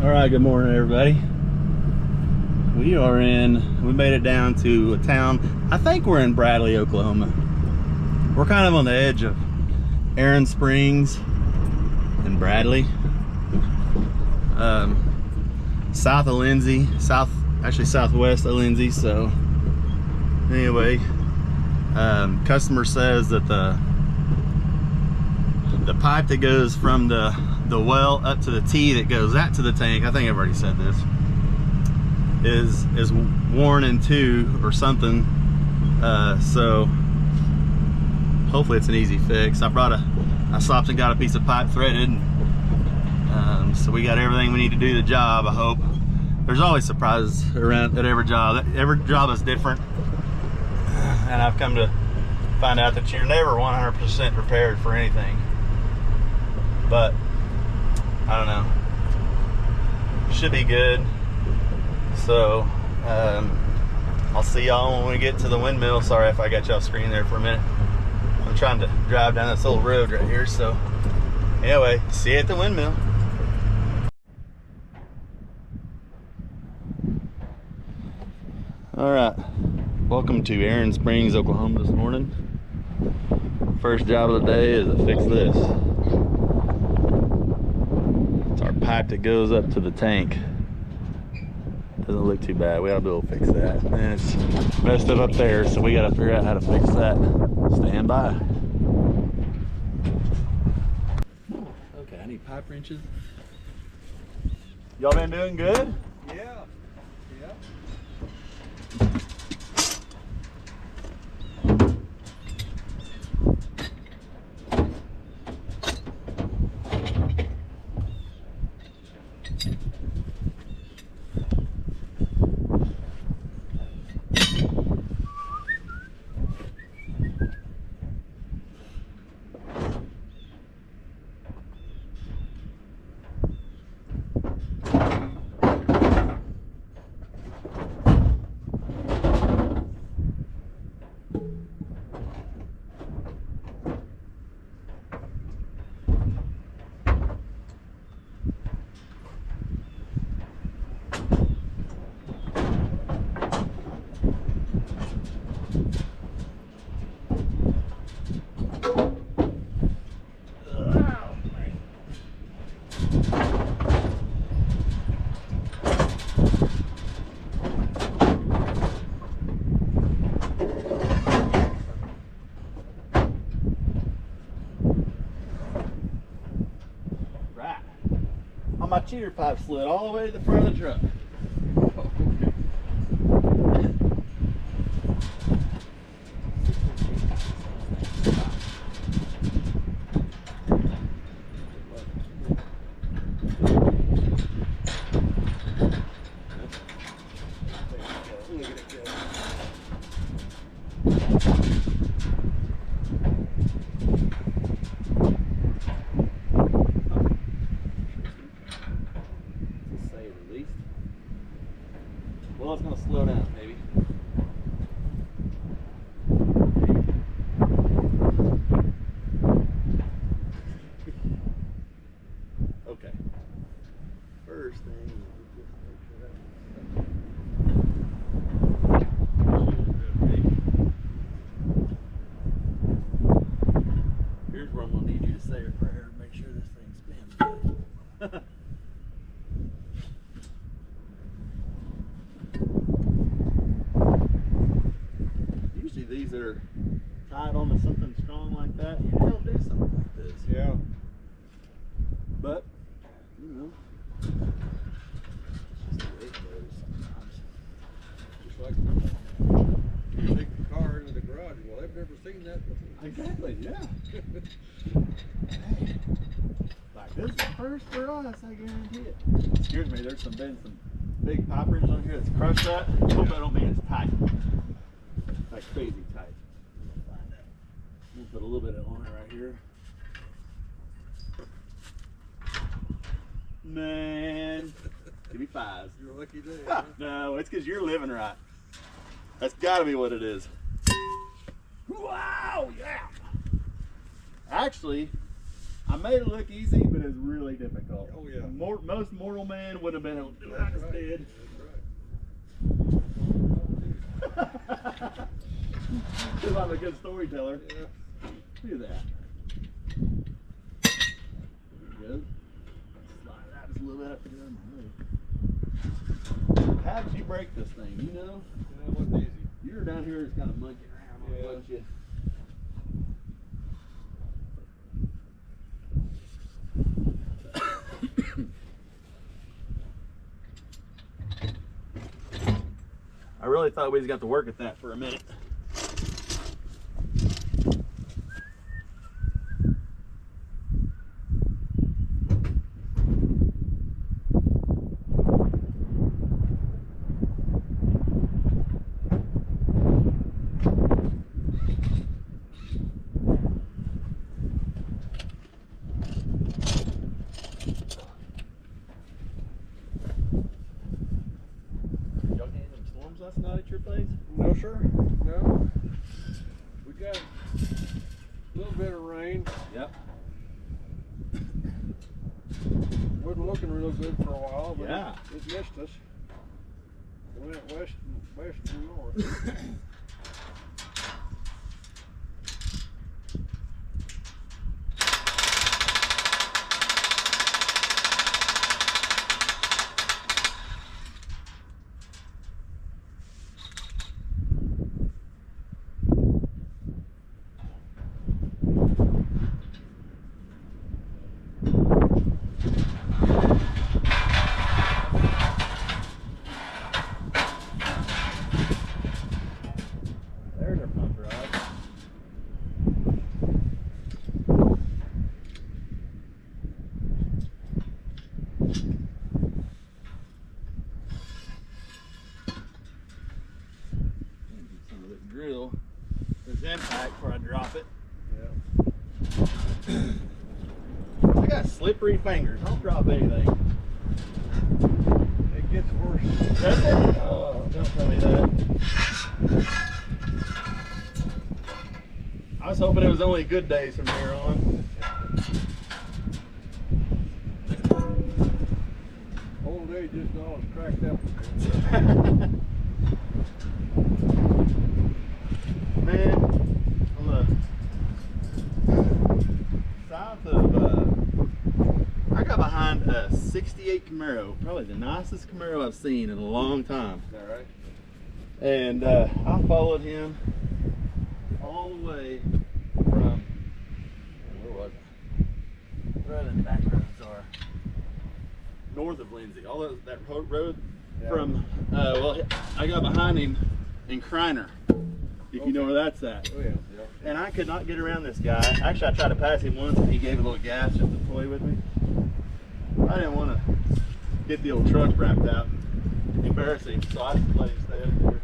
All right, good morning, everybody. We made it down to a town. I think we're in Bradley, Oklahoma. We're kind of on the edge of Erin Springs and Bradley. South of Lindsay, actually southwest of Lindsay. So anyway, customer says that the pipe that goes from the well up to the T that goes out to the tank, I think I've already said this, is worn in two or something. So hopefully it's an easy fix. I stopped and got a piece of pipe threaded. So we got everything we need to do the job, I hope. There's always surprises around at every job. Every job is different. And I've come to find out that you're never 100% prepared for anything. But I don't know. Should be good. So I'll see y'all when we get to the windmill. Sorry if I got you off screen there for a minute. I'm trying to drive down this little road right here. So anyway, see you at the windmill. All right, welcome to Erin Springs, Oklahoma this morning. First job of the day is to fix this. It's our pipe that goes up to the tank. Doesn't look too bad. We ought to be able to fix that. And it's messed up there, so we got to figure out how to fix that. Stand by. Okay, I need pipe wrenches. Y'all been doing good? Yeah. My cheater pipe slid all the way to the front of the truck. Well, it's going to slow down, maybe. Okay. First thing is just make sure that's here's where I'm going to need you to say a prayer and make sure this thing spins good. These that are tied onto something strong like that, you don't do something like this. Yeah. But, you know, it's just the way it goes sometimes. Just like you take the car into the garage. Well, they've never seen that before. Exactly, yeah. Hey, like this is the first for us, I guarantee it. Excuse me, there's some big pipe wrenches on here that's crushed that. I hope I don't mean it's tight. Like crazy tight. We'll put a little bit on it right here. Man, give me fives. You're a lucky day. Ah, no, it's because you're living right. That's got to be what it is. Wow, yeah. Actually, I made it look easy, but it's really difficult. Oh, yeah. Most mortal man wouldn't have been able to do it. I just did. That's right. Because I'm a good storyteller. Yeah. Look at that. There we go. Slide it out just a little bit. How did you break this thing? You know? Yeah, it wasn't easy. You were down here just kind of monkeying around, Yeah. weren't you? I really thought we just got to work at that for a minute. Last night at your place? No, sir. No. We got a little bit of rain. Yep. Wasn't looking real good for a while, but Yeah. it missed us. It went west and north. There's our pump rod. Some of this drill, this impact before I drop it. Yeah. I got slippery fingers. I'll drop anything. It gets worse. Does it? Oh, don't tell me that. I was hoping it was only good days from here on. Old age just all is cracked up. Man, on the south of, I got behind a 68 Camaro, probably the nicest Camaro I've seen in a long time. Is that right? And I followed him all the way from, where was it? Right in the back roads are. North of Lindsay, all that road Yeah. from, well, I got behind him in Kreiner, if you know where that's at. Oh, yeah. Yeah. And I could not get around this guy. Actually, I tried to pass him once and he gave a little gas just to toy with me. I didn't want to get the old truck wrapped out. Embarrassing, so I just let him stay up there.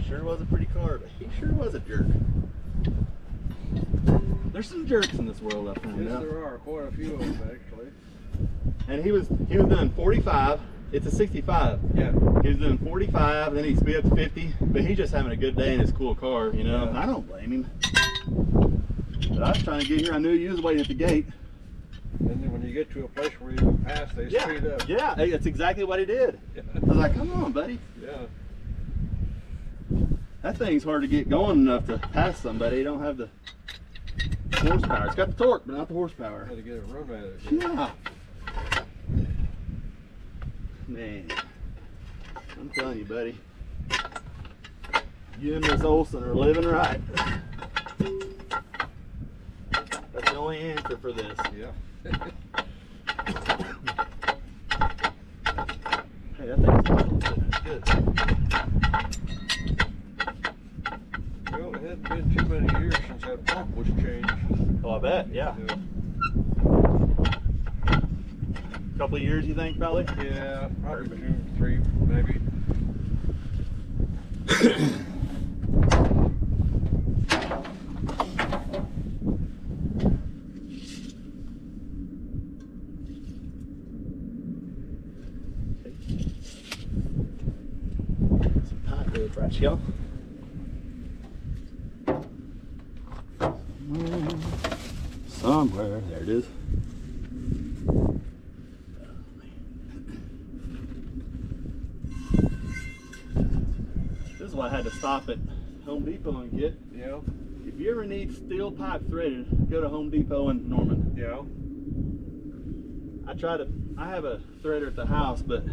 Sure was a pretty car, but he sure was a jerk. There's some jerks in this world, I found Yes, out. there are quite a few of them, actually. And he was doing 45. It's a 65. Yeah. He was doing 45, then he'd speed up to 50, but he's just having a good day in his cool car, you know. Yeah. And I don't blame him. But I was trying to get here. I knew you was waiting at the gate. And then when you get to a place where you can pass, they speed up. Yeah, hey, that's exactly what he did. Yeah. I was like, come on, buddy. Yeah. That thing's hard to get going enough to pass somebody. You don't have the horsepower. It's got the torque, but not the horsepower. Had to get a run at it. Yeah. Man, I'm telling you, buddy. You and Miss Olson are living right. That's the only answer for this. Yeah. Hey, that thing's good. Well, it hadn't been too many years since that pump was changed. Oh, I bet, yeah. Couple of years, you think, probably? Yeah, probably 2, 3, maybe. Some pipe wood right here. Some stop at Home Depot and get. Yeah. If you ever need steel pipe threaded, go to Home Depot in Norman. Yeah. I have a threader at the house, but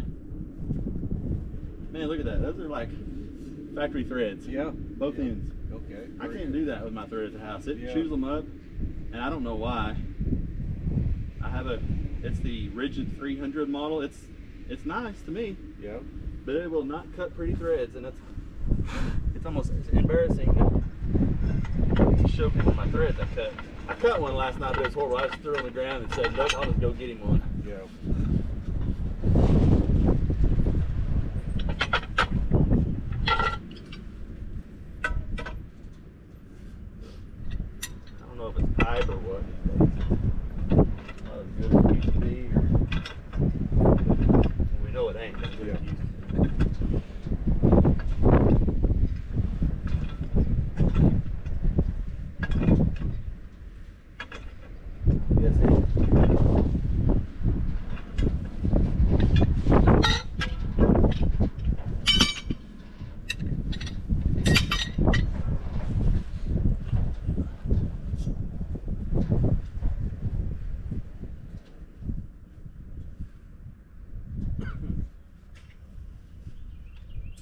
man, look at that. Those are like factory threads. Yeah. Both ends. Okay. I can't do that with my thread at the house. It Yeah. chews them up, and I don't know why. It's the rigid 300 model. It's nice to me, Yeah. but it will not cut pretty threads, and it's almost embarrassing to show people my threads I cut. I cut one last night, but it was horrible. I just threw it on the ground and said, nope, I'll just go get him one. Yeah. I don't know if it's pipe or what. It's not as good as it used to be. Well, we know it ain't as good as it used to be. Yes, it is.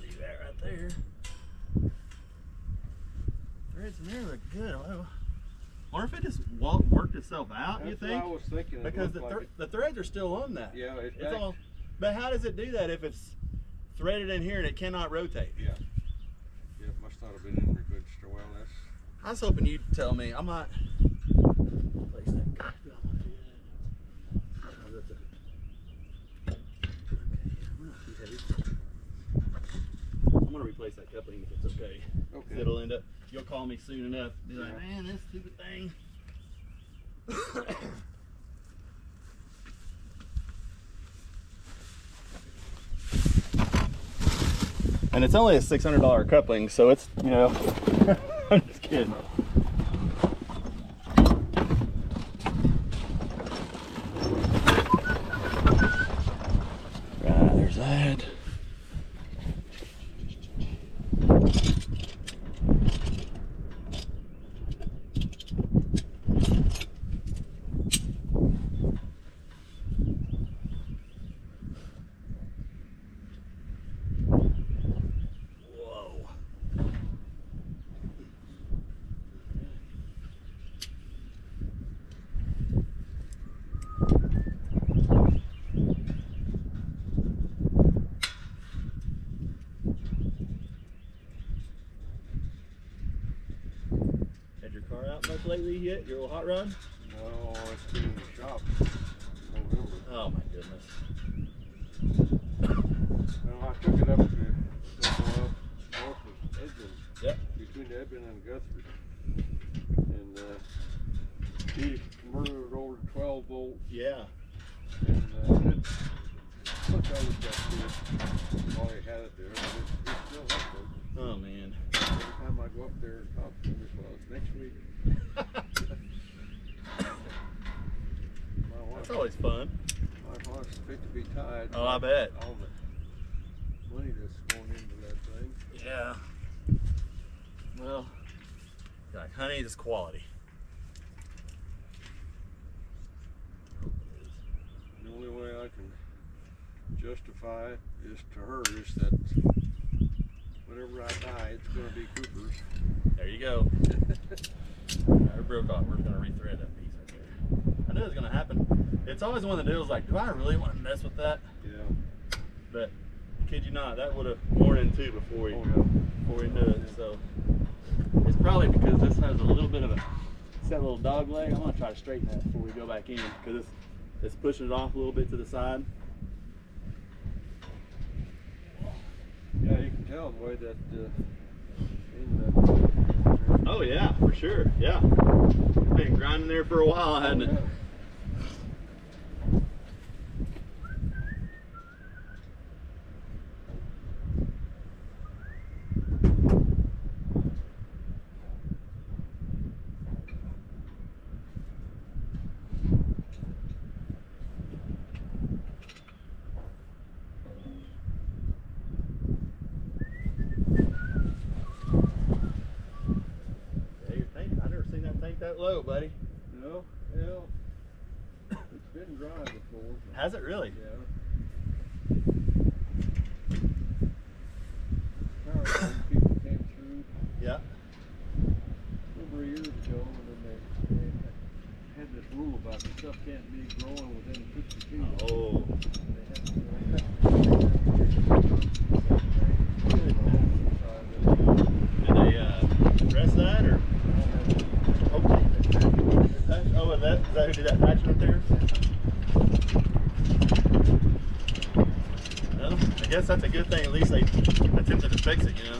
Leave that right there. Threads in there look good. I wonder if it just worked itself out, That's you what think? I was thinking. It Because looked like the threads are still on that. Yeah, it's It's back. all. But how does it do that if it's threaded in here and it cannot rotate? Yeah. Yeah, it must not have been in there good. Well, that's. I was hoping you'd tell me. I might place that. I might do that. Oh, that's okay, I'm not too heavy. I'm gonna replace that coupling if it's okay. Okay. It'll end up. You'll call me soon enough. Be like, man, this stupid thing. And it's only a $600 coupling, so it's, you know, I'm just kidding. Right, there's that. Whoa. Had your car out much lately yet? Your old hot rod? No, it's been in the shop. November. Oh my goodness. No, I took it up to north of Edmond. Yep. Between Edmond and Guthrie. And he converted it over to 12 volt. Yeah. And it looked like it got good while he had it there, but it still looked good. Oh man. Every time I go up there and talk to him, he says, well, next week. That's always fun. My wife's fit to be tied. Oh, I bet. All the money that's going into that thing. Yeah. Well, like, honey, this quality. The only way I can justify it is to her is that whenever I die, it's going to be Cooper's. There you go. I broke off. We're gonna rethread that piece right there. I knew it was gonna happen. It's always one of the deals like, do I really want to mess with that? Yeah. But kid you not, that would have worn in too before we knew it. So it's probably because this has a little bit of a set little dog leg. I'm gonna try to straighten that before we go back in because it's pushing it off a little bit to the side. Yeah, you can tell the way that Oh yeah, for sure. Yeah, it's been grinding there for a while, hasn't it? it low, buddy. No, well, it's been dry before. Has it really? Yeah. Power line people came through Yeah. a number of years ago, and then they had this rule about the stuff can't be growing within 50 feet. Oh. They had to Did they address that or? Okay. Oh, is that who did that patch right there? Well, I guess that's a good thing. At least they attempted to fix it, you know.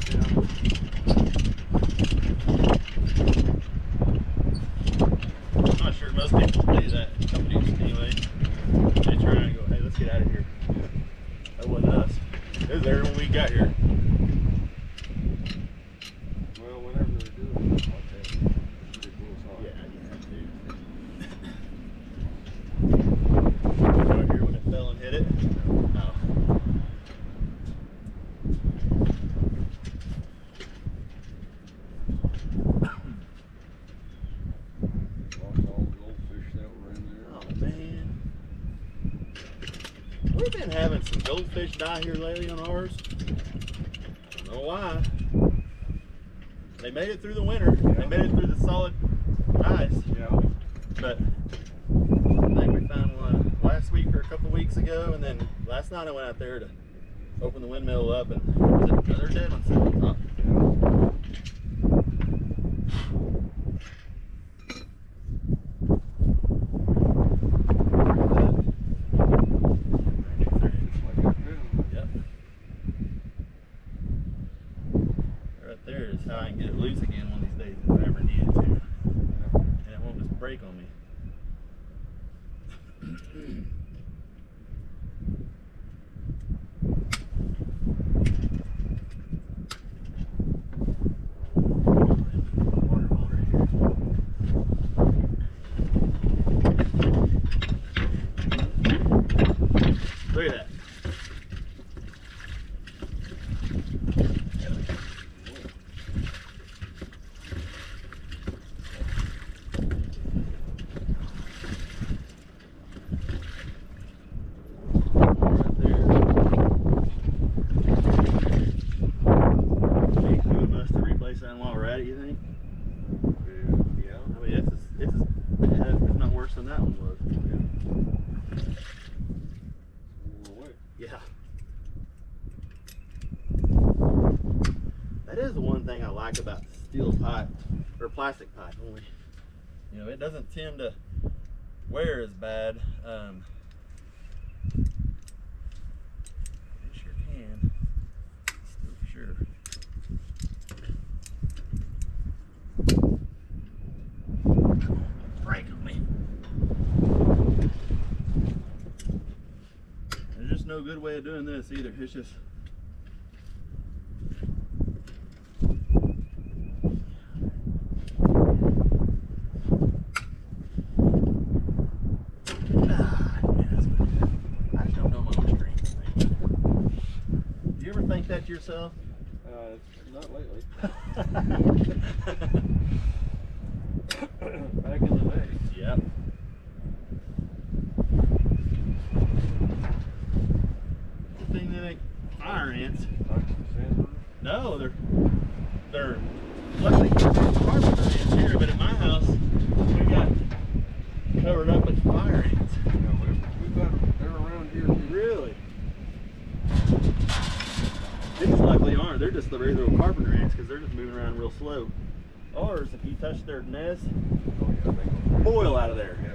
I'm not sure most people do that. Companies, anyway. They try and go, hey, let's get out of here. That wasn't us. It was there when we got here. Well, whenever they're doing it like that, it's pretty close on. Yeah, you have to. Right here when it fell and hit it. Oh. Lost all the goldfish that were in there. Oh man. We've been having some goldfish die here lately on ours. I don't know why. They made it through the winter. They made it through the solid ice. Yeah. But I think we found one last week or a couple weeks ago, and then last night I went out there to open the windmill up, and there was another dead one sitting on top. Yep. Right there is how I can get it loose again one of these days if I ever needed to. And it won't just break on me. Look at that. Yeah. That is the one thing I like about steel pipe, or plastic pipe only. You know, it doesn't tend to wear as bad. It sure can. Still for sure. Break on me. There's just no good way of doing this either. It's just that yourself? Not lately. Back in the day. Yep. Good thing they ain't fire ants. No, they're luckily carpenter ants here, but at my house we got covered up with fire ants. Yeah, they're around here too. Really? These luckily aren't. They're just the regular carpenter ants because they're just moving around real slow. Ours, if you touch their nest, boil out of there. Yeah.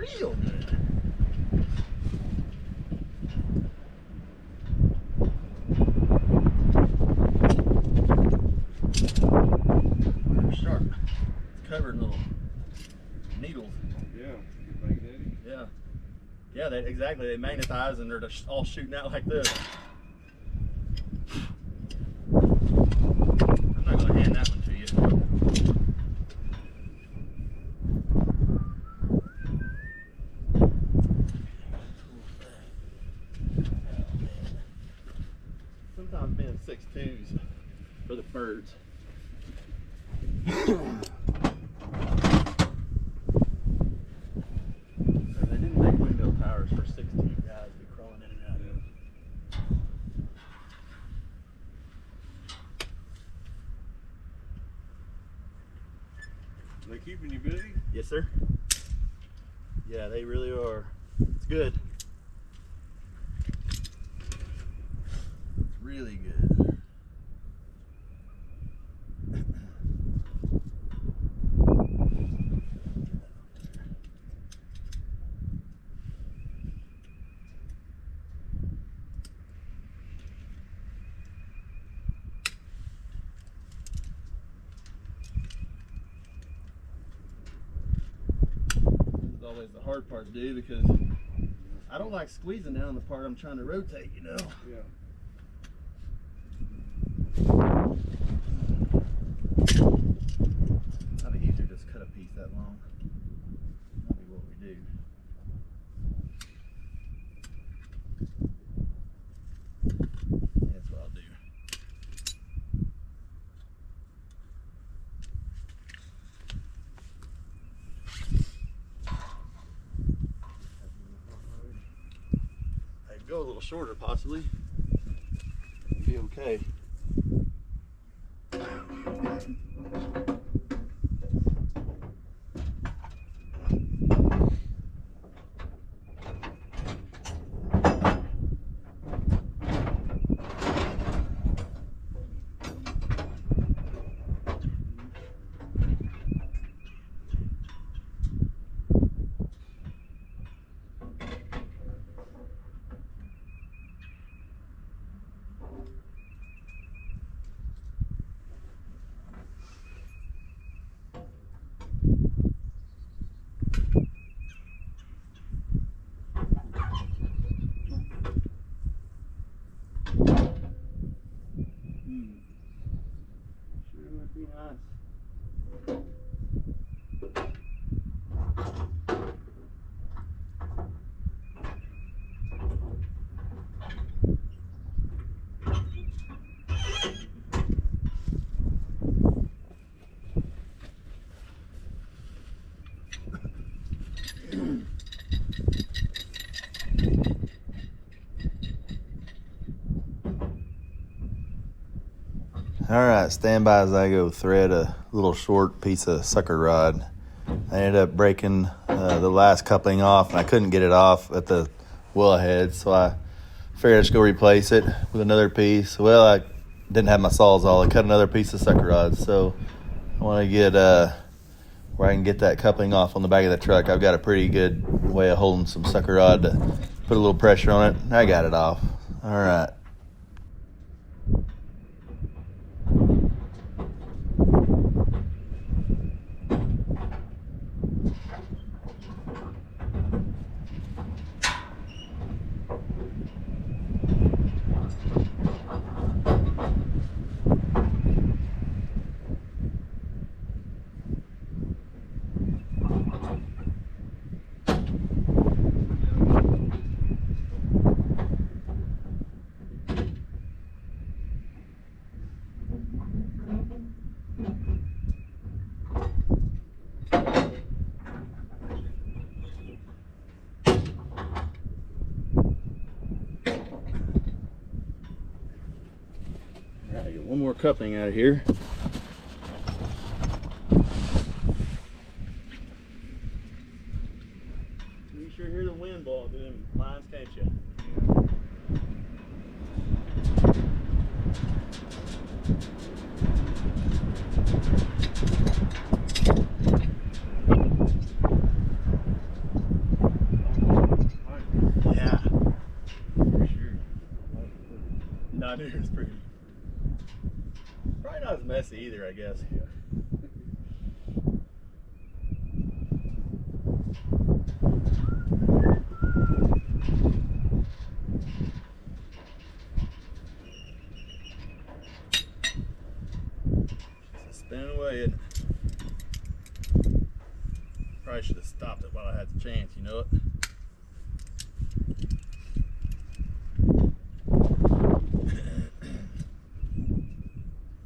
real good. They're sharp. It's covered in little needles. Yeah, magnetic. Yeah. Yeah, exactly. They magnetize and they're just all shooting out like this. I'm not going to hand that one to you. Sometimes being 6.2s for the birds. They didn't make windmill towers for 16 guys to be crawling in and out of. They keeping you busy? Yes, sir. Yeah, they really are. It's good. It's really good. Always the hard part to do because I don't like squeezing down the part I'm trying to rotate, you know. Yeah. That'd be easier to just cut a piece that long. That'd be what we do. That's what I'll do. Go a little shorter possibly. Be okay. All right, stand by as I go thread a little short piece of sucker rod. I ended up breaking the last coupling off, and I couldn't get it off at the wellhead, so I figured I'd just go replace it with another piece. Well, I didn't have my Sawzall. I cut another piece of sucker rod, so I want to get where I can get that coupling off on the back of the truck. I've got a pretty good way of holding some sucker rod to put a little pressure on it. I got it off. All right. One more coupling out of here. You sure hear the wind blow through them lines, can't you? mine here is pretty. Probably not as messy either, I guess. Yeah. It's spinning away, isn't it? Probably should have stopped it while I had the chance, you know it?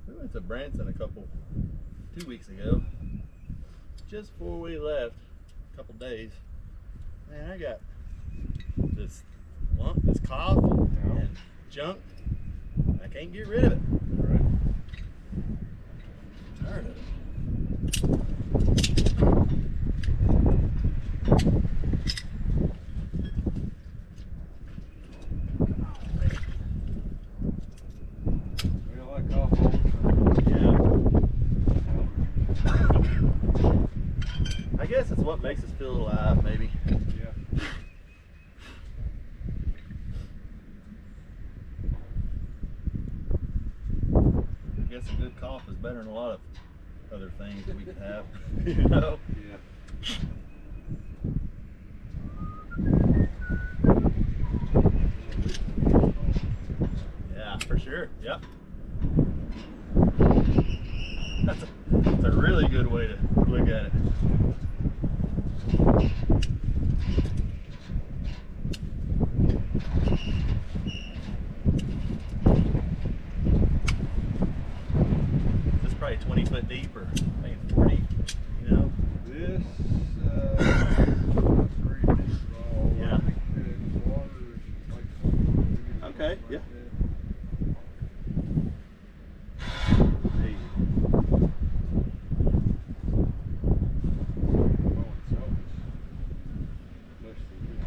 We went to Branson 2 weeks ago, just before we left, a couple days. Man, I got this lump, this cough, and junk. I can't get rid of it. Right. I'm tired of it. We don't like cough holes. Yeah. I guess it's what makes us feel alive, maybe. Yeah. I guess a good cough is better than a lot of other things that we could have. You know? Yeah. Yeah, for sure. Yep. That's a really good way to look at it. This is probably 20 foot deep or maybe 40, you know? This, pretty deep roll. Yeah. I think the water is like 20 Okay, like yeah. that. Hey. Oh, itself is less than good.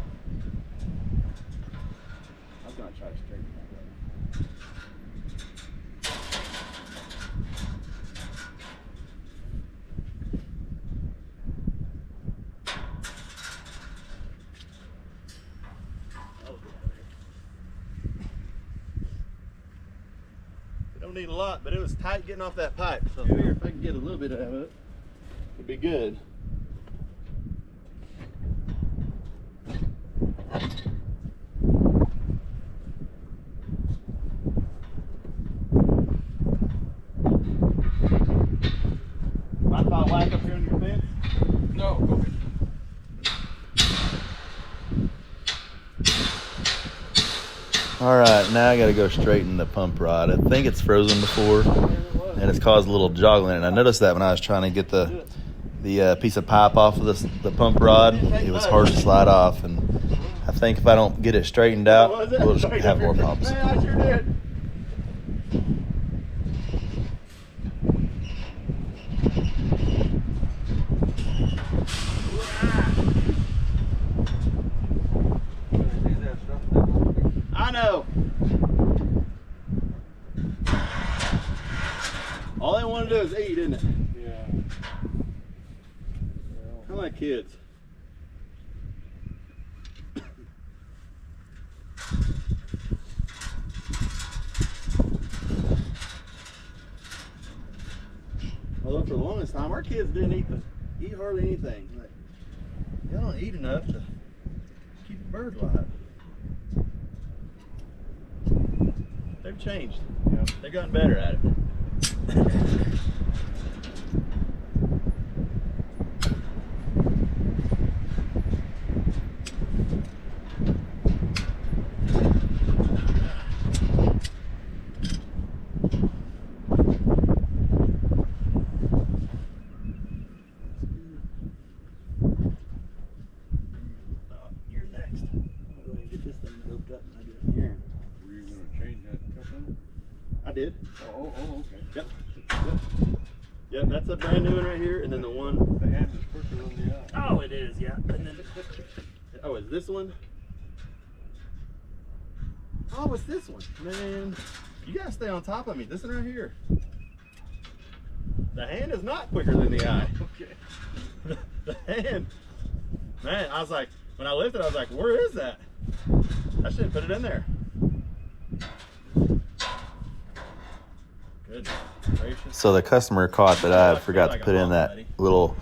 I was gonna try to straighten that up. Don't need a lot, but it was tight getting off that pipe. So I figure if I can get a little bit out of it, it'd be good. Mind if I whack up here on your fence? No, go ahead. All right, now I got to go straighten the pump rod. I think it's frozen before, and it's caused a little joggle in it. And I noticed that when I was trying to get the piece of pipe off of the pump rod, it was hard to slide off. And I think if I don't get it straightened out, we'll just have more problems. Man, I sure did. I know. All they want to do is eat, isn't it? Yeah. Kind of like kids. Although for the longest time, our kids didn't eat hardly anything. Like, they don't eat enough to keep a bird alive. They've changed. Yeah. They've gotten better at it. You're next. I'll go ahead and get this thing doped up and I do it here. Were you going to change that coupling? I did. Oh, okay. Yep. Yep, that's a brand new one right here, and then the one. The hand is quicker than the eye. Oh, it is, yeah. And then, oh, is this one? Oh, it's this one. Man, you gotta stay on top of me. This one right here. The hand is not quicker than the eye. Okay. The hand. Man, I was like, when I lifted, I was like, where is that? I should have put it in there. Goodness gracious. So the customer caught that I forgot to put in that little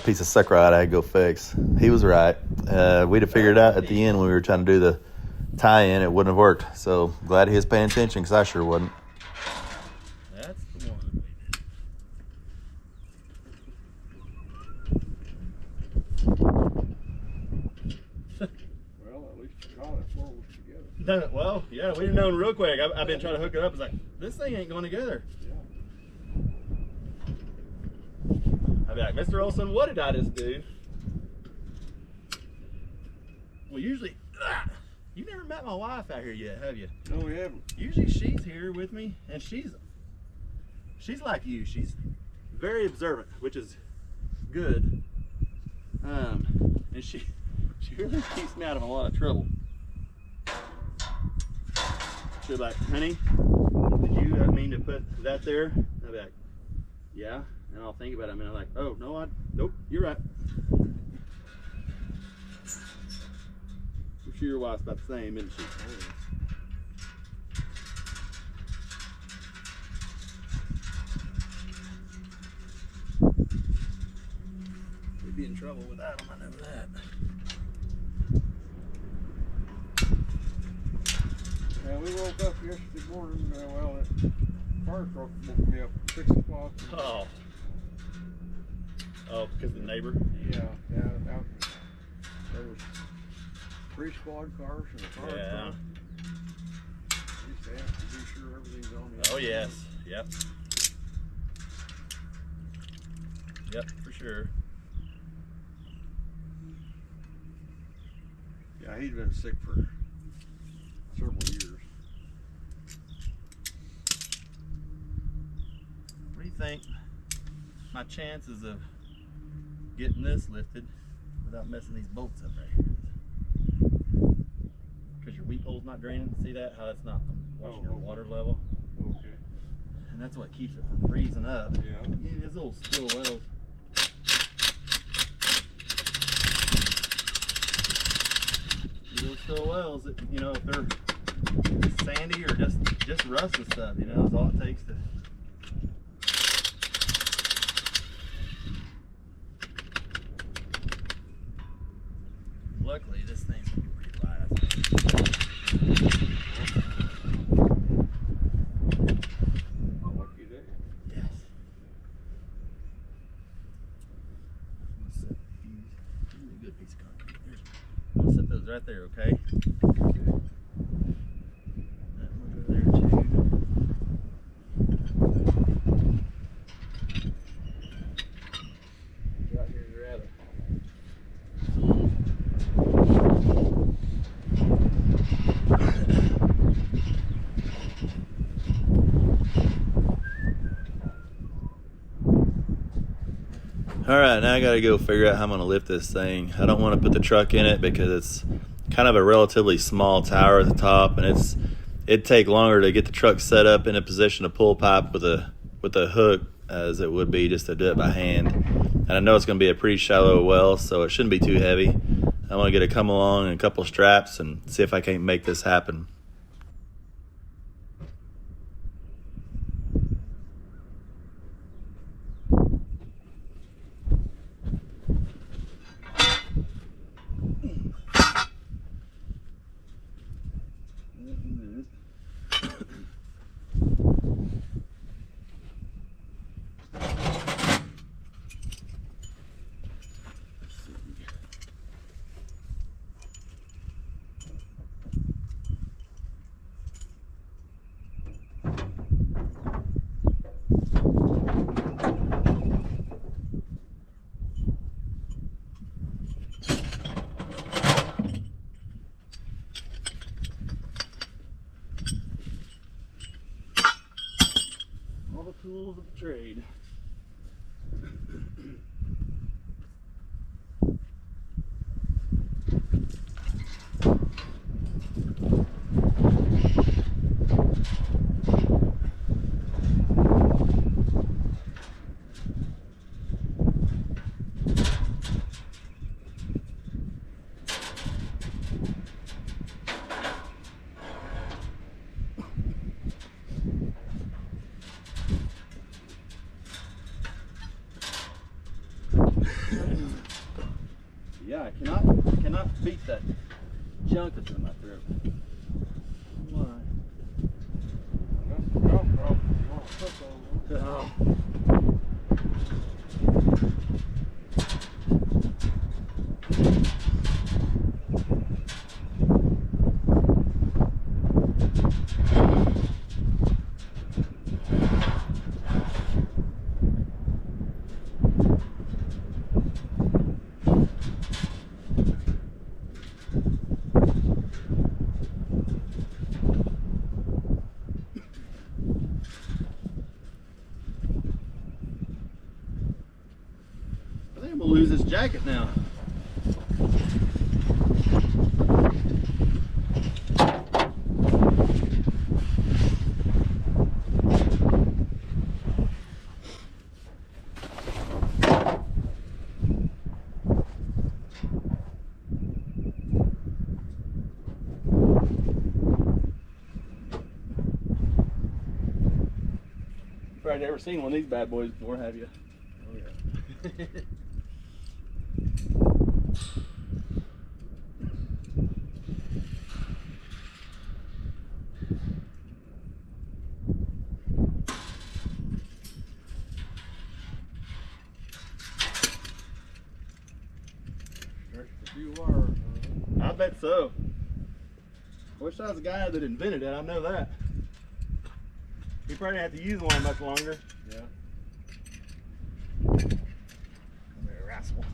piece of suckerite I had to go fix. He was right. We'd have figured out at the end when we were trying to do the tie-in, it wouldn't have worked. So glad he was paying attention because I sure wasn't. That's the one. Well, at least you got it before it was together. Well, yeah, we'd have known real quick. I've been trying to hook it up. It's like, this thing ain't going together. Yeah. I'd be like, Mr. Olson, what did I just do? Well, usually, you never met my wife out here yet, have you? No, we haven't. Usually she's here with me, and she's like you. She's very observant, which is good. And she really keeps me out of a lot of trouble. She'll be like, honey, did you mean to put that there? I'll be like, yeah. And I'll think about it, and I'm like, oh, no, nope, you're right. I'm sure your wife's about the same, isn't she? We'd be in trouble without them, I know that. Yeah, we woke up yesterday morning, well, that fire truck woke me up at 6 o'clock. Oh, because the neighbor? Yeah, out there was 3 squad cars and a fire truck. We used to have to be sure everything's on the Oh, yes. Yep. Yep, for sure. Yeah, he'd been sick for several years. What do you think my chances of getting this lifted without messing these bolts up right here? Because your weep hole's not draining. See that? How it's not washing your water level? Okay. And that's what keeps it from freezing up. Yeah. These little still wells. These little still wells that, you know, if they're sandy or just rust and stuff, you know, is all it takes to. Luckily, this thing's gonna be pretty light, I think. Lucky day. Yes. I'm gonna set these. Give me a good piece of concrete. I'm gonna set those right there, okay? That one over there too. Right here, you're at it. All right, now I got to go figure out how I'm going to lift this thing. I don't want to put the truck in it because it's kind of a relatively small tower at the top, and it'd take longer to get the truck set up in a position to pull pipe with a hook as it would be just to do it by hand. And I know it's going to be a pretty shallow well, so it shouldn't be too heavy. I want to get it come along and a couple straps and see if I can't make this happen. Tools of the trade. Yeah, I cannot beat that junk that's in my throat. Why? That's the problem. You want to cook on I think I'm gonna lose this jacket now. You've probably never seen one of these bad boys before, have you? Oh yeah. Stretched a few wires. I bet so. I wish I was the guy that invented it. I know that. He probably didn't have to use one much longer. Yeah. Come here, rascal.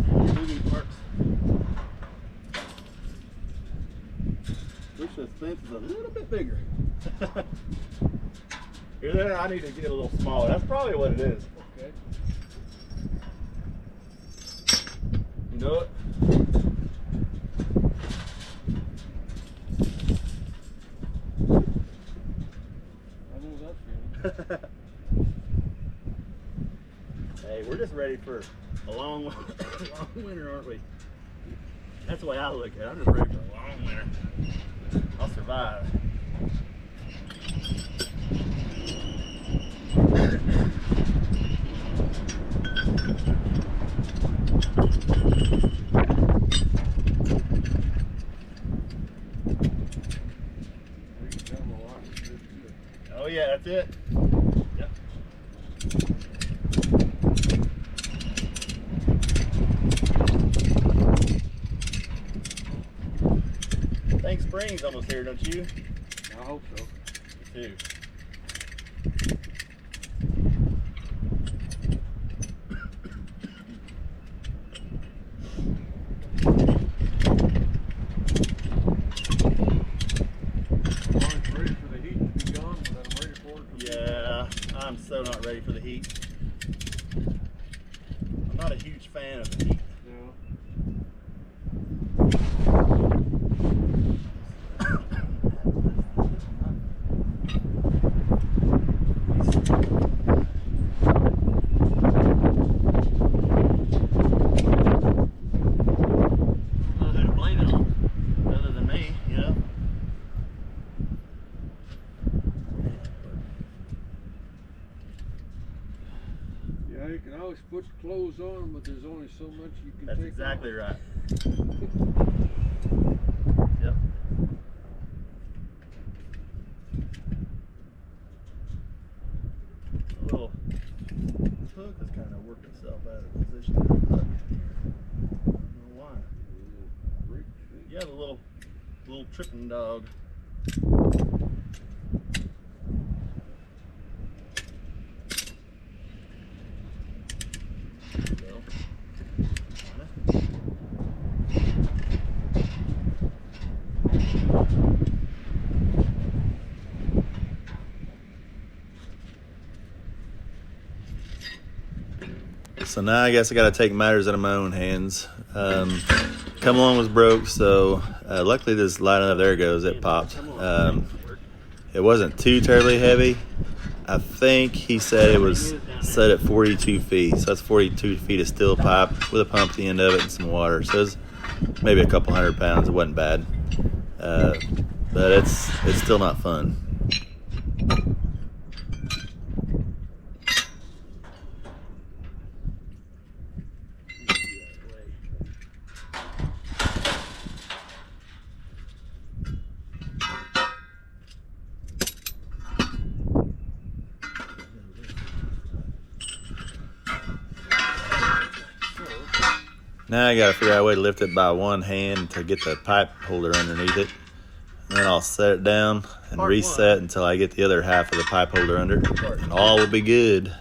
Moving parts. Wish this fence was a little bit bigger. Here, there, I need to get a little smaller. That's probably what it is. Okay. You know it? I know that feeling. Hey, we're just ready for a long, long winter, aren't we? That's the way I look at it. I'm just ready for a long winter. I'll survive. Oh yeah, that's it. Yep. Think spring's almost here, don't you? I hope so. Me too. I'm ready for the heat to be gone, but I'm ready for it to Yeah, I'm so not ready for the heat. I'm not a huge fan of the heat. be. No. Who to blame it on, other than me, you know? Yeah, you can always put clothes on, but there's only so much you can That's take exactly off. right. Yep. A little hook has kind of worked itself out of position. I don't know why. Break. Yeah, the little tripping dog. There you go. So now I guess I got to take matters out of my own hands. Come along was broke, so luckily this light enough. There it goes. It popped. It wasn't too terribly heavy, I think he said it was set at 42 feet. So that's 42 feet of steel pipe with a pump at the end of it and some water. So it's maybe a couple 100 pounds. It wasn't bad. But it's still not fun. Now I gotta figure out a way to lift it by one hand to get the pipe holder underneath it. And then I'll set it down and reset until I get the other half of the pipe holder under. And all will be good.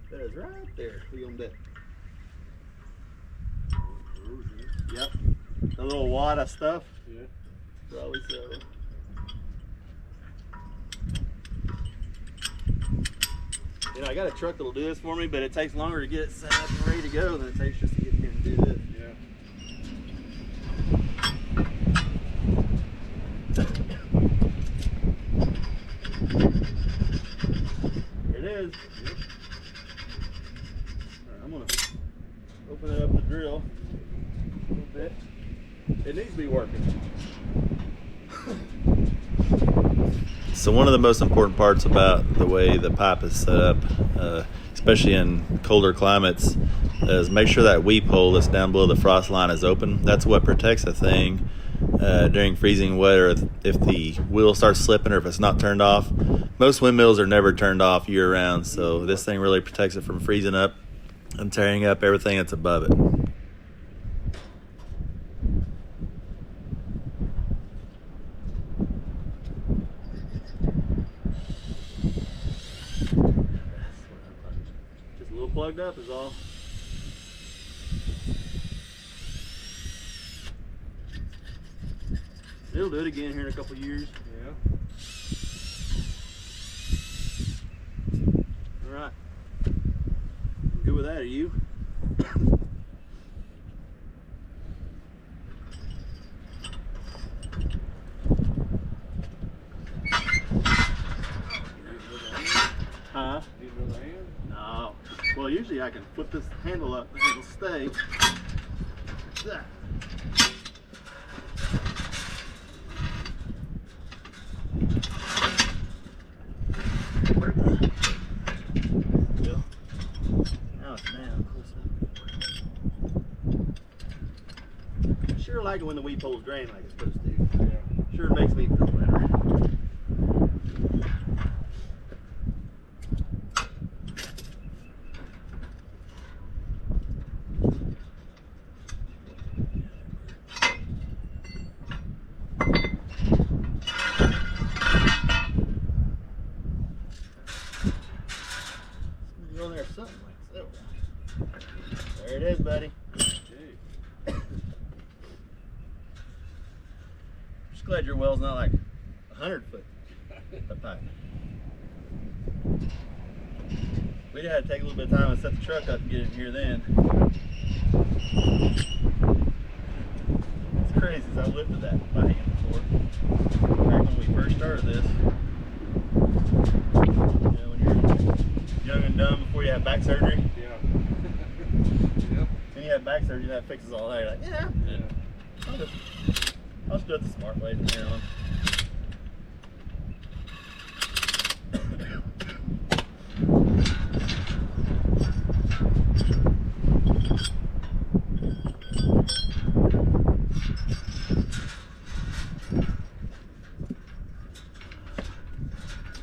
That is right there. We on that. Yep. The little wad of stuff. Yeah. Probably so. You know, I got a truck that'll do this for me, but it takes longer to get it set up and ready to go than it takes just to get here and do this. Here it is. Yep. All right, I'm gonna open it up the drill a little bit. It needs to be working. So one of the most important parts about the way the pipe is set up, especially in colder climates, is make sure that weep hole that's down below the frost line is open. That's what protects the thing during freezing weather if the wheel starts slipping or if it's not turned off. Most windmills are never turned off year round, so this thing really protects it from freezing up and tearing up everything that's above it. Just a little plugged up is all. It'll do it again here in a couple years. Yeah. All right. Good with that, are you? Huh? Need another hand? No. Well, usually I can flip this handle up and it'll stay. That. Now it's down. I sure like it when the weep holes drain like it's supposed to. Yeah. Sure makes me feel better. Go in there something like that. There it is, buddy. Okay. Just glad your well's not like 100 foot of pipe. We'd have to take a little bit of time and set the truck up and get it in here then. It's crazy, as I lifted that by hand before. Back when we first started this. You know, when you're young and dumb before you have back surgery. Yeah. Yep. When you have back surgery, that fixes all that. You're like, yeah, Yeah. I'll just do it the smart way from here on.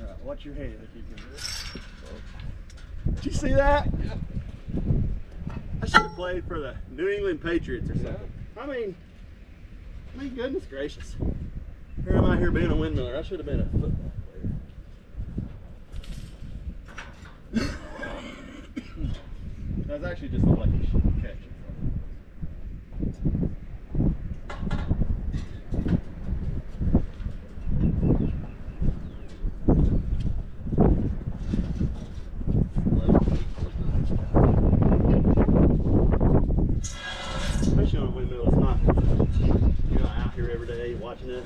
Alright, watch your head if you can do it. Did you see that? Yeah. I should have played for the New England Patriots or Yeah. something. I mean, goodness gracious. Here am I here being a windmiller. I should have been a football player. That's actually just looked like a catch. Yeah.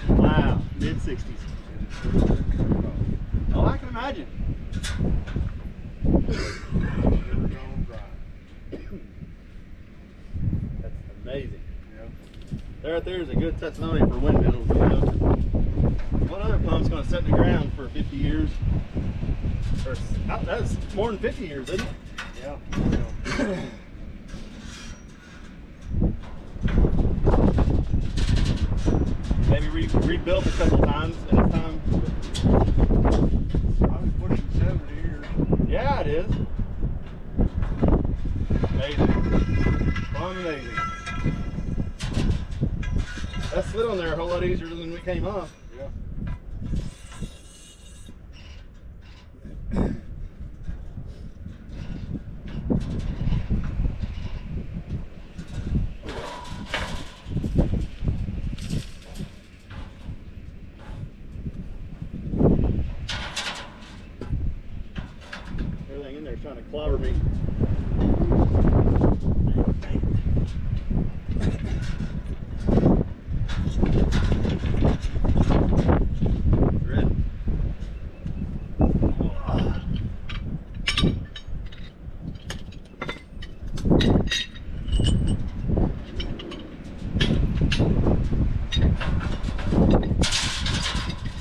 Wow, mid-60s. Oh, I can imagine. That's amazing. There, right there is a good testimony for windmills. You know, what other pump's going to sit in the ground for 50 years? Or that's more than 50 years, isn't it? Yeah. Maybe rebuilt a couple times in its time. I was pushing 70 years. Yeah, it is. Amazing. Amazing. That slid on there a whole lot easier than we came off. Yeah. Everything in there is trying to clobber me. Red.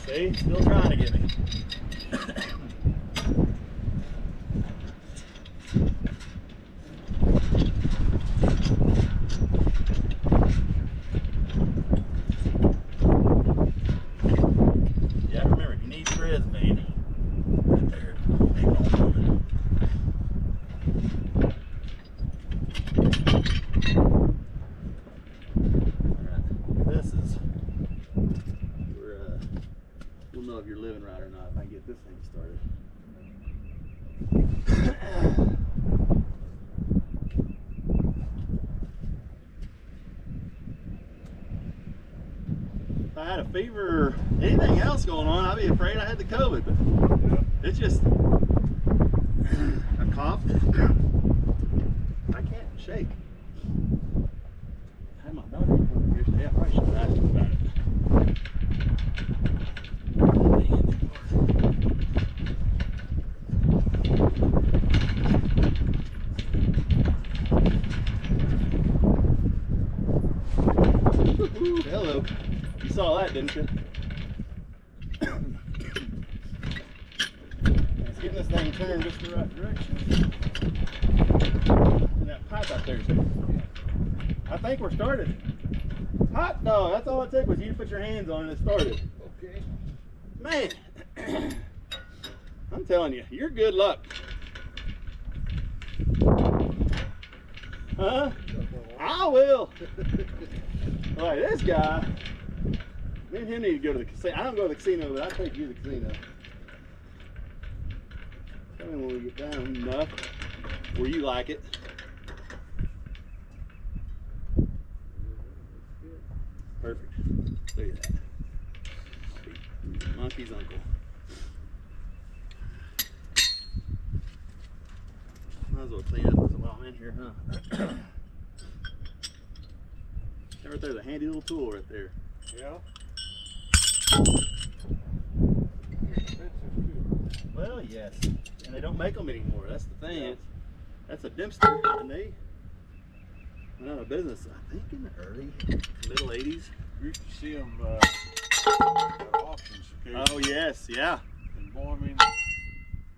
See, still trying to get me. Yeah, remember, you need threads, man. Right there. Alright, this is where we'll know if you're living right or not if I can get this thing started. If I had a fever or anything else going on, I'd be afraid I had the COVID, but it's just a cough. I can't shake. I had my daughter here today. I probably should have asked him about it. Hello. You saw that, didn't you? Let's get this thing turned just the right direction. And that pipe out there, too. I think we're started. Hot dog, that's all it took was you to put your hands on it and it started. Okay. Man, I'm telling you, you're good luck. Huh? I will. Like this guy, me and him need to go to the casino. I don't go to the casino, but I'll take you to the casino. Tell me when we get down enough where you like it. Perfect. Look at that. Monkey's uncle. Might as well clean up while I'm in here, huh? Right there's a handy little tool right there. Yeah. Well, yes. And they don't make them anymore. That's the thing. Yeah. That's a Dempster, and they went out of business, I think, in the early, middle 80s. You used to see them at auctions occasionally. Oh, yes, yeah. And boy, I mean,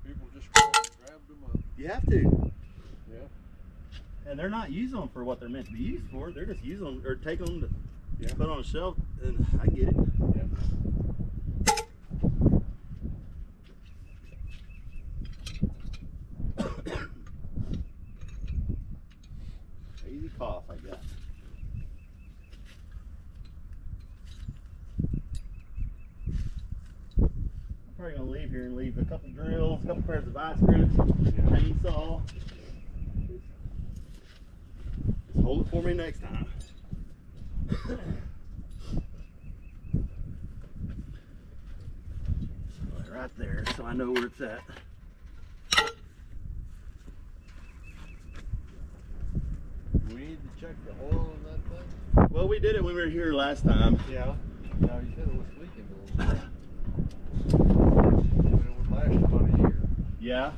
people just grabbed them up. You have to. Yeah. And they're not using them for what they're meant to be used for. They're just using them, or take them to put on a shelf, and I get it. Yeah. Easy cough, I guess. I'm probably gonna leave here and leave a couple drills, a couple pairs of vice grips, chainsaw. Hold it for me next time. Right there, so I know where it's at. We need to check the oil on that thing? Well, we did it when we were here last time. Yeah. No, you said it was leaking a little bit. It would last about a year. Yeah,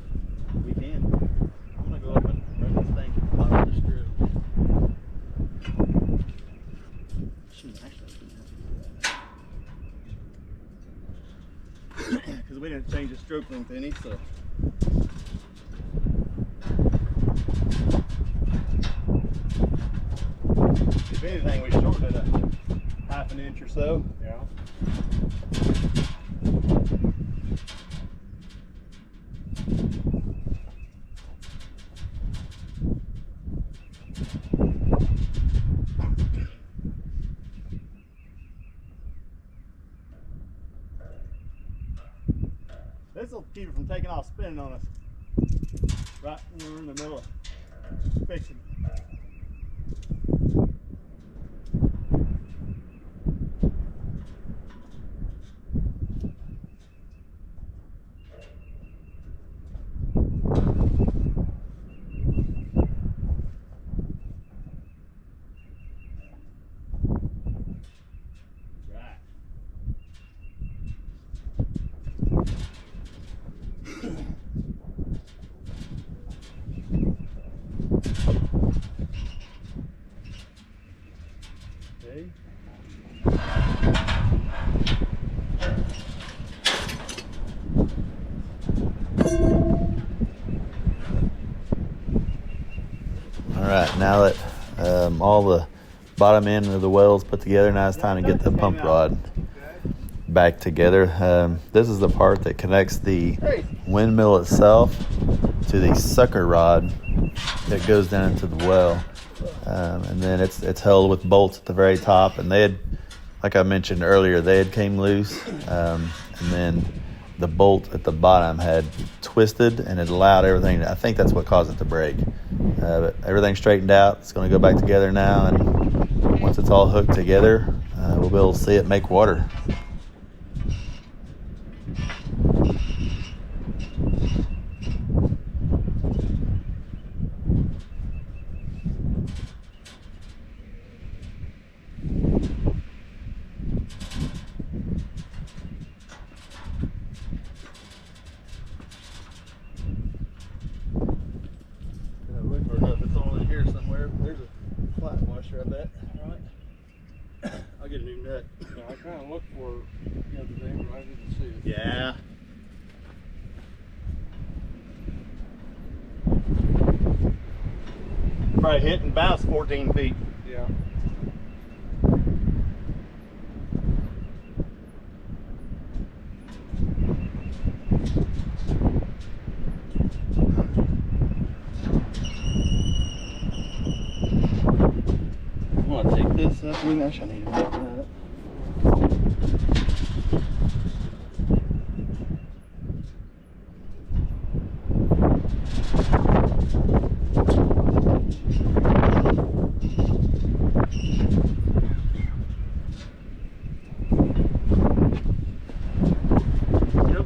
we can. I'm gonna go up and run this thing out of the strip. Shouldn't actually have to do that. Because we didn't change the stroke length any, so. If anything, we shortened it a half an inch or so. Yeah. This will keep it from taking off spinning on us. Right when we're in the middle of fixing. Okay. All right, now that all the bottom end of the well's put together, now it's time to get the pump rod back together. This is the part that connects the windmill itself to the sucker rod that goes down into the well. And then it's held with bolts at the very top, and they had, like I mentioned earlier, they had came loose, and then the bolt at the bottom had twisted and it allowed everything. I think that's what caused it to break. But everything's straightened out. It's going to go back together now, and once it's all hooked together, we'll be able to see it make water. It's all in here somewhere. There's a flat washer, I bet. Right? I'll get a new nut. Yeah, I kind of looked for it the other day, but I didn't see it. Yeah. Probably hit and bounce 14 feet. Yeah. I'm gonna take this up. I need to make that up. Yep.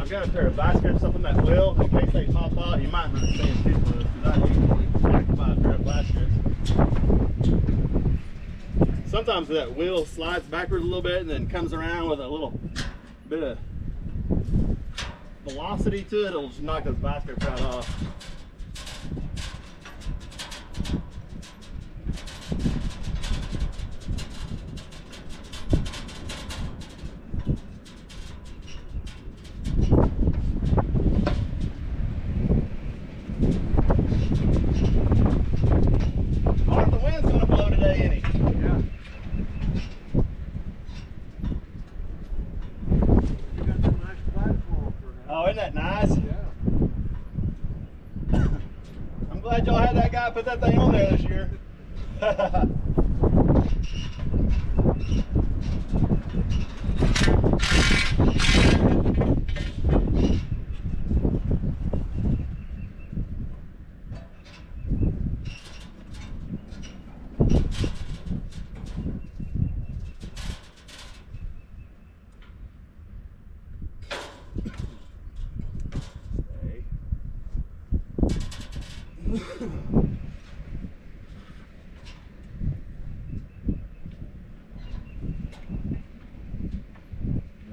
I've got a pair of vice grips up in that wheel in case they pop out. You might not see it too close because I usually like to buy a pair of vice grips. Sometimes that wheel slides backwards a little bit and then comes around with a little bit of velocity to it. It'll just knock those vice grips right off. I wonder if the wind's going to blow today, any? Yeah. You got some nice platform for that. Oh, isn't that nice? Yeah. I'm glad y'all had that guy put that thing on there this year.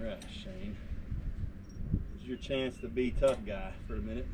Alright, Shane. Here's your chance to be tough guy for a minute.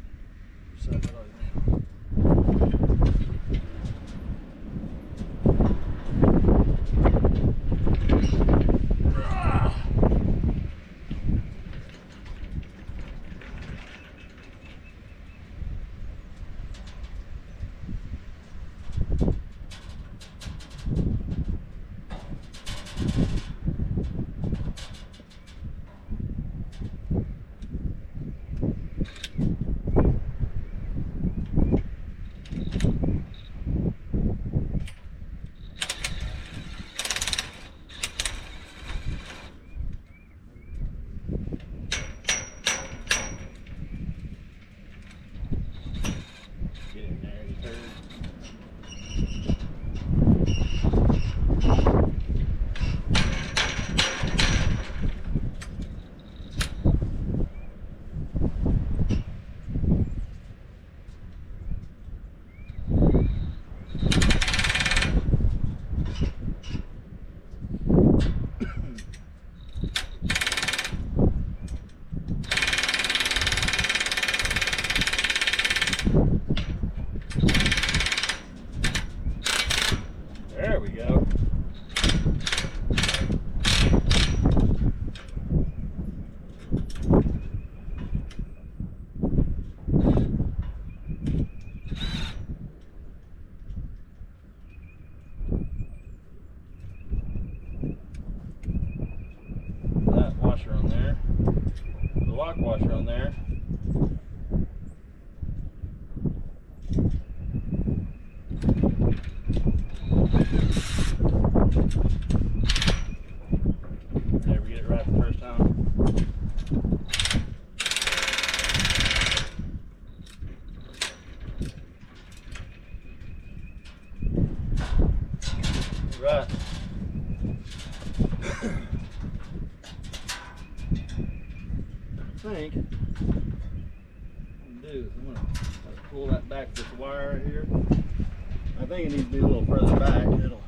Get in there, you turd. There we go. That washer on there. The lock washer on there. There, we get it right the first time. Right. I think what I'm gonna do is I'm gonna pull that back to this wire right here. I think it needs to be a little further back. It'll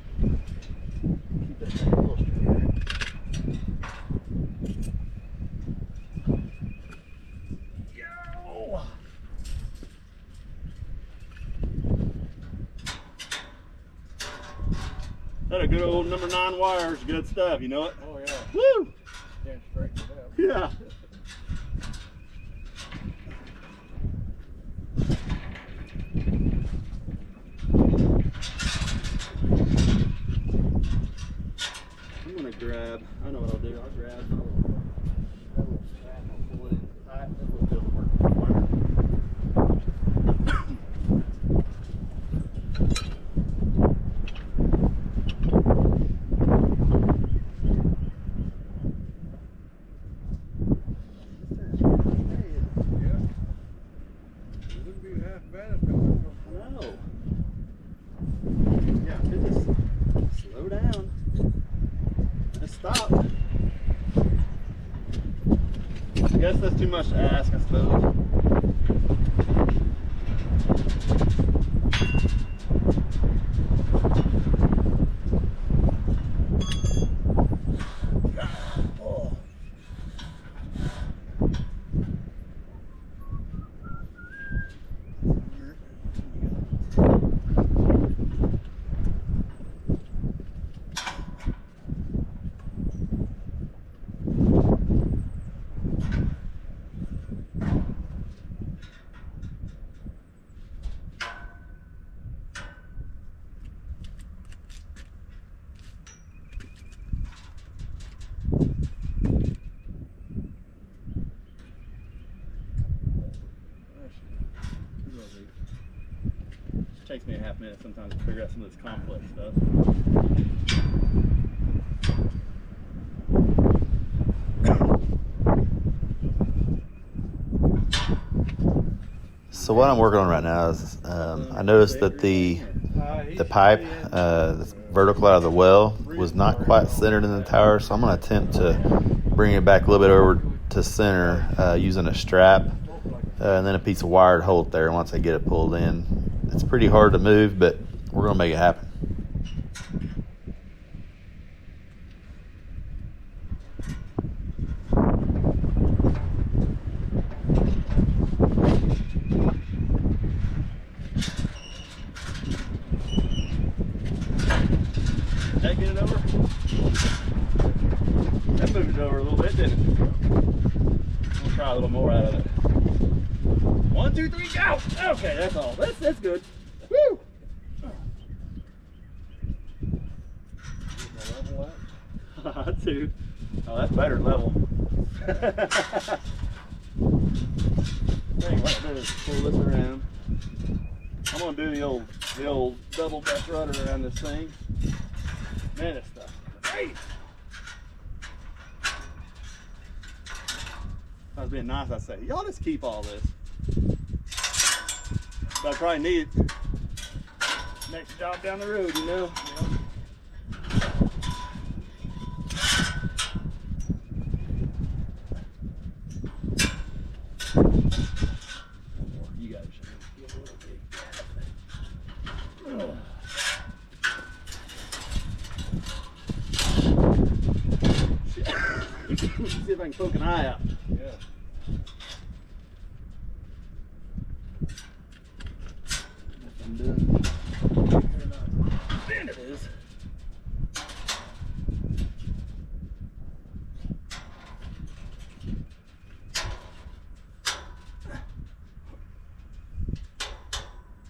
keep that thing a little straighter. Yo! That a good old number 9 wire is good stuff, you know it? Oh yeah. Woo! Can't straighten it up. Yeah. I'm gonna grab, I know what I'll do, I'll grab my little strap and I'll pull it in tight, that will be able to work with the wire. Yeah. It wouldn't be half bad if it wasn't. No. Yeah, if it just slow down. Just stop. I guess that's too much to ask, I suppose. Oh. Takes me a half minute sometimes to figure out some of this complex stuff. So what I'm working on right now is I noticed that the pipe that's vertical out of the well was not quite centered in the tower, so I'm going to attempt to bring it back a little bit over to center using a strap and then a piece of wire to hold it there once I get it pulled in. It's pretty hard to move, but we're going to make it happen. it, didn't it? We'll try a little more out of it. 1, 2, 3, go! Okay, that's all. That's good. Woo! Two. Oh, that's better level. Dang, what I'll do is pull this around. I'm gonna do the old double dutch rudder around this thing. Man, this stuff is great. If I was being nice, I'd say, y'all just keep all this. But I probably need it next job down the road, you know? You guys should get a little big. See if I can poke an eye out. Yeah. I'm doing. There it is.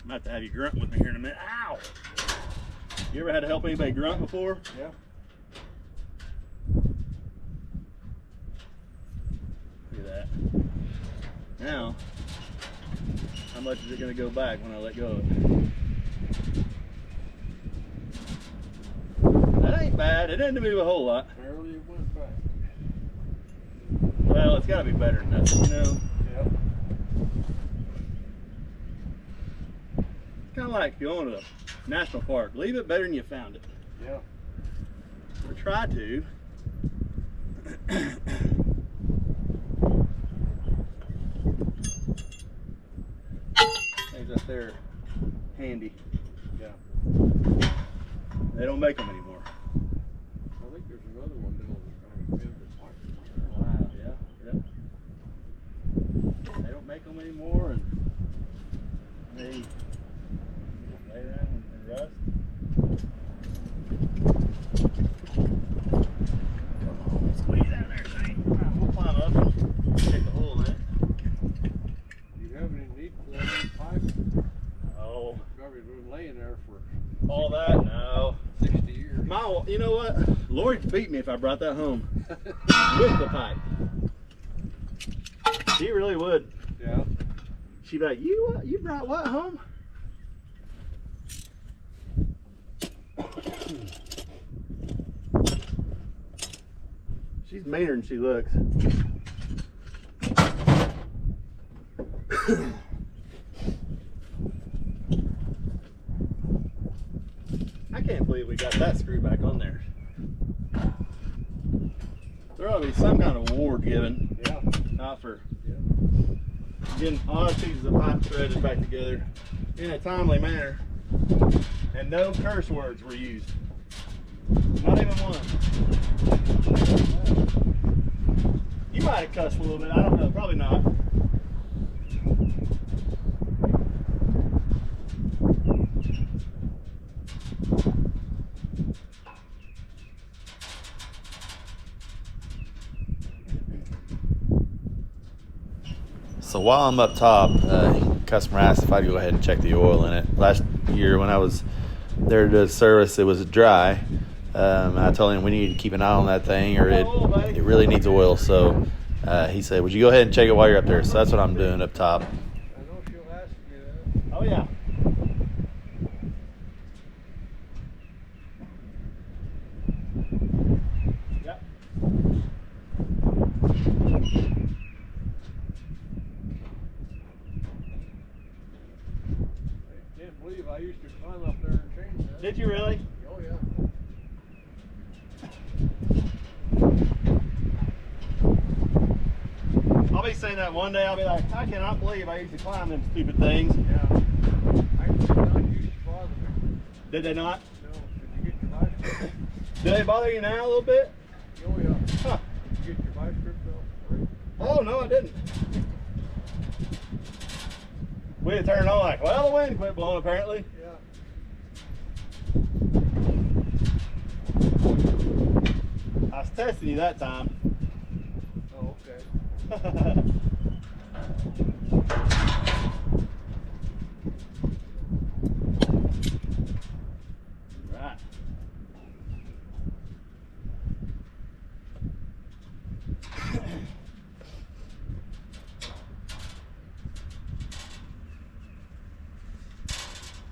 I'm about to have you grunt with me here in a minute. Ow! You ever had to help anybody grunt before? Yeah. Look at that. Now, how much is it going to go back when I let go of it? That ain't bad. It didn't move a whole lot. Barely went back. Well, it's got to be better than nothing, you know? Yeah. It's kind of like going to a national park. Leave it better than you found it. Yeah. Or try to. Things up there handy. Yeah. They don't make them anymore. I think there's another one down there. Wow, yeah. They don't make them anymore, and they lay around and rust. Come on, squeeze out there, thing. We'll climb up and take the hole in it. Do you have any need for that old pipe? Oh, Probably been laying there for all that? No. 60 years. You know what? Lori'd beat me if I brought that home with the pipe. She really would. Yeah. She'd be like, you brought what home? She's meaner than she looks. I can't believe we got that screw back on there. There ought to be some kind of award given. Yeah. Not for Yeah. getting all pieces of pipe threaded back together in a timely manner. And no curse words were used. Not even one. You might have cussed a little bit. I don't know. Probably not. So while I'm up top, customer asked if I'd go ahead and check the oil in it. Last year when I was there to service, it was dry. I told him we need to keep an eye on that thing, or it really needs oil. So he said, would you go ahead and check it while you're up there? So that's what I'm doing up top. I know she'll ask you that. Oh, yeah. Yep. I can't believe I used to climb up there and change that. Did you really? Oh, yeah. I'll be saying that one day. I'll be like, I cannot believe I used to climb them stupid things. Yeah. I did not used to bother me. Did they not? No. Did you get your vice grip? Do they bother you now a little bit? Oh, yeah. Huh. Did you get your vice grip though? Oh, no, I didn't. We had turned on like, well, the wind quit blowing apparently. Yeah. I was testing you that time. Right.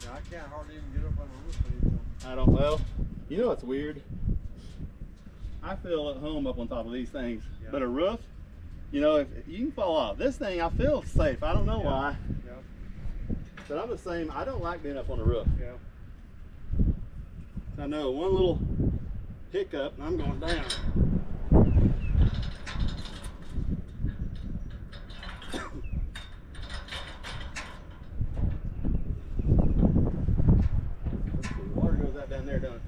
Yeah, I can't hardly even get up on the roof anymore. I don't, well, you know what's weird? I feel at home up on top of these things, Yeah. but a roof, you know, if you can fall off. This thing, I feel safe. I don't know why, Yeah, but I'm the same. I don't like being up on the roof. yeah. I know one little hiccup and I'm going down. The water goes out down there, don't it?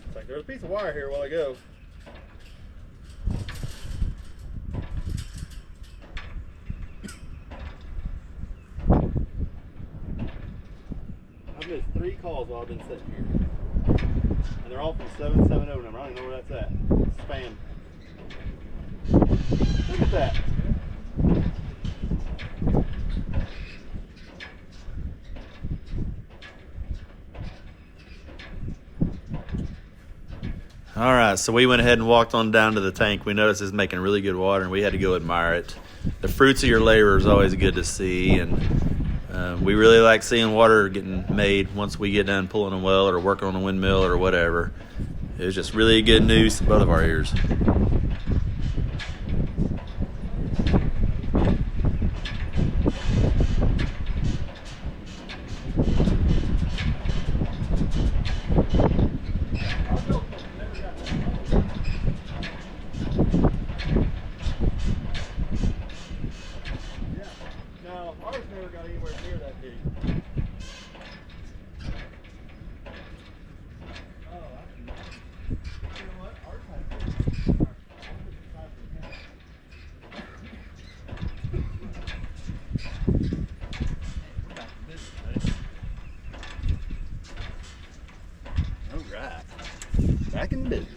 It's like there's a piece of wire here while I go. I've missed 3 calls while I've been sitting here. And they're all from 770 number. I don't even know where that's at. Spam. Look at that. All right, so we went ahead and walked on down to the tank. We noticed it's making really good water, and we had to go admire it. The fruits of your labor is always good to see, and we really like seeing water getting made once we get done pulling a well or working on a windmill or whatever. It was just really good news to both of our ears. No, ours never got anywhere near that deep. Oh, you know what? Ours had all right. Back in business.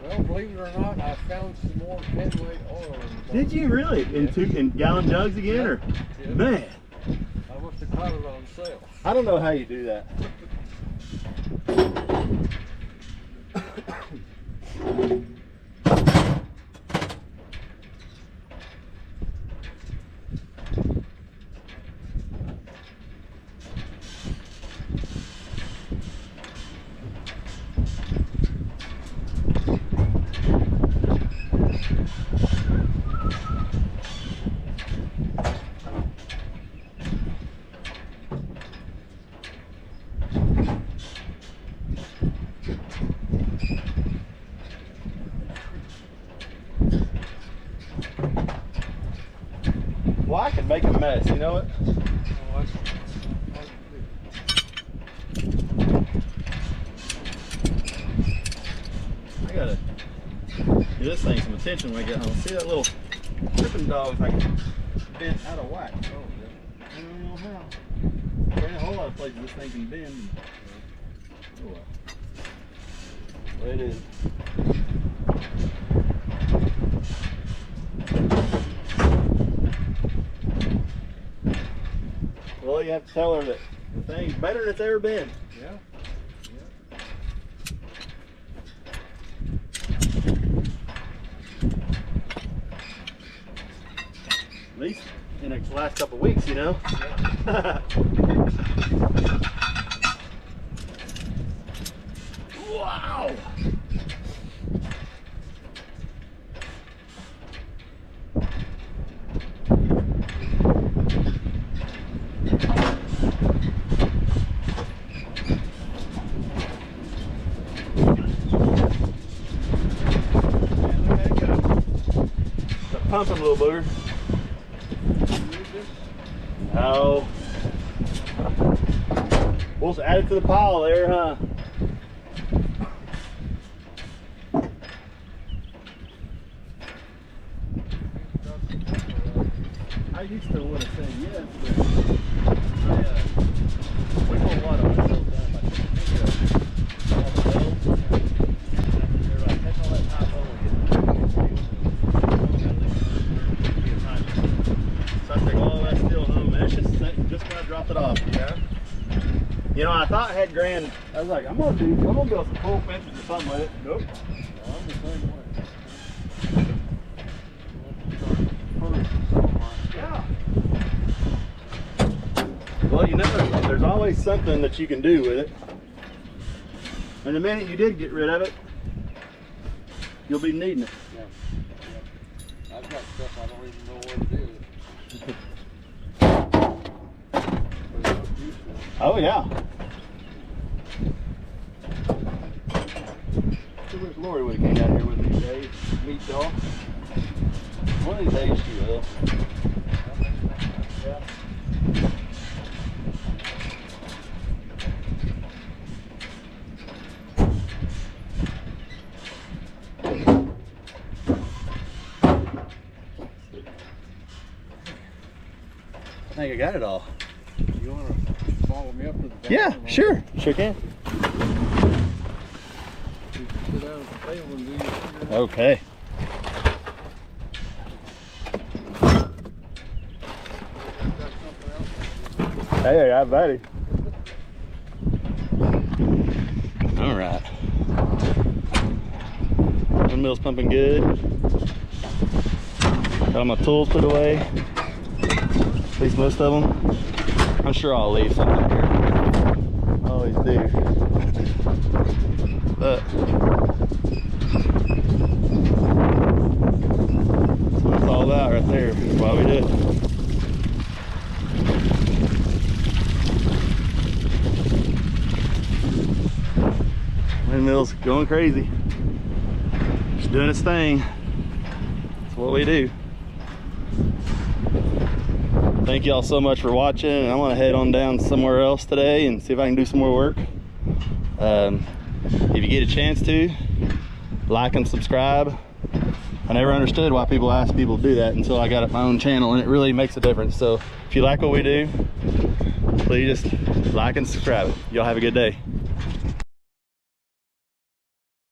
Well, believe it or not, I found some more 10-weight oil in the boat. Did you really? In gallon jugs again, or Yeah. man? I must have caught it on sale. I don't know how you do that. Well, I can make a mess, you know it? Oh, I gotta give this thing some attention when I get home. See that little tripping dog like bent out of whack. oh, yeah. I don't know how. There ain't a whole lot of places this thing can bend. Oh well. Well, it is. Well, you have to tell her that the thing's better than it's ever been. Yeah. At least in the last couple of weeks, you know. Wow. Pumping, little booger. Oh. We'll just add it to the pile there, huh? I used to would have said yes, but we put a lot of ourselves down by all the bells. They're like, take all that top over you. So I take all that steel home, and it's just when I dropped it off. Yeah. You know, I thought I had grand. I was like, I'm gonna build some full fences or something with it. Nope. Well, I'm the same way. Yeah. Well, you know, there's always something that you can do with it. And the minute you did get rid of it, you'll be needing it. Yeah. Yeah. I've got stuff I don't even know what it is. But it's useful. Oh yeah. I wish Lori would have came down here with me today. Meet y'all. One of these days she will. Yeah. I think I got it all. You want to follow me up to the back? Yeah, sure. Sure can. You can sit down at the table and do your thing. Okay. Got something else? Hey, I buddy. All right. Windmill's pumping good. Got all my tools put away. At least most of them. I'm sure I'll leave something here. I always do. But that's what it's all about right there. That's why we do it. Windmill's going crazy. Just doing its thing. That's what we do. Thank y'all so much for watching, and I'm gonna head on down somewhere else today and see if I can do some more work. If you get a chance to, like and subscribe. I never understood why people ask people to do that until I got up my own channel, and it really makes a difference. So if you like what we do, please just like and subscribe. Y'all have a good day.